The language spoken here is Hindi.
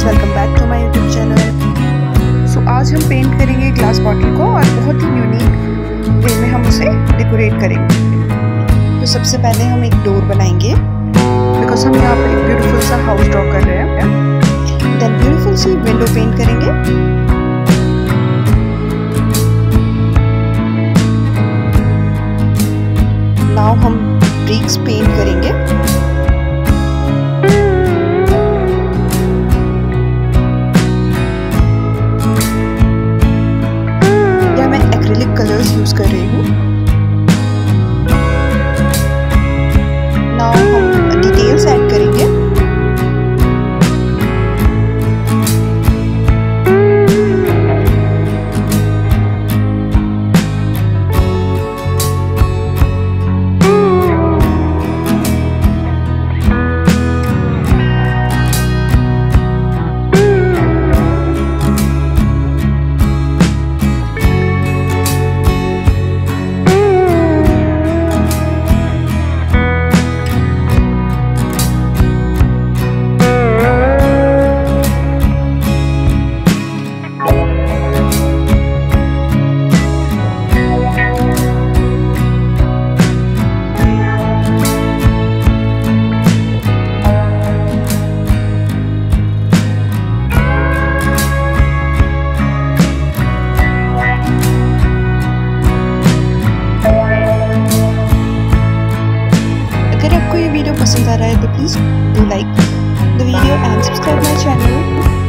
Welcome back to my YouTube channel. So आज हम पेंट करेंगे ग्लास बॉटल को और बहुत ही यूनिक वे में हम उसे डेकोरेट करेंगे। तो सबसे पहले हम एक डोर बनाएंगे बिकॉज हम यहाँ पर एक ब्यूटीफुल सा हाउस ड्रॉ कर रहे हैं। देन ब्यूटीफुल सी विंडो पेंट करेंगे। नाउ हम ब्रिक्स पेंट करेंगे। या मैं एक्रिलिक कलर्स यूज कर रही हूँ। नाउ हम डिटेल्स ऐड करेंगे। अगर आपको ये वीडियो पसंद आ रहा है तो please do like the video and subscribe my channel.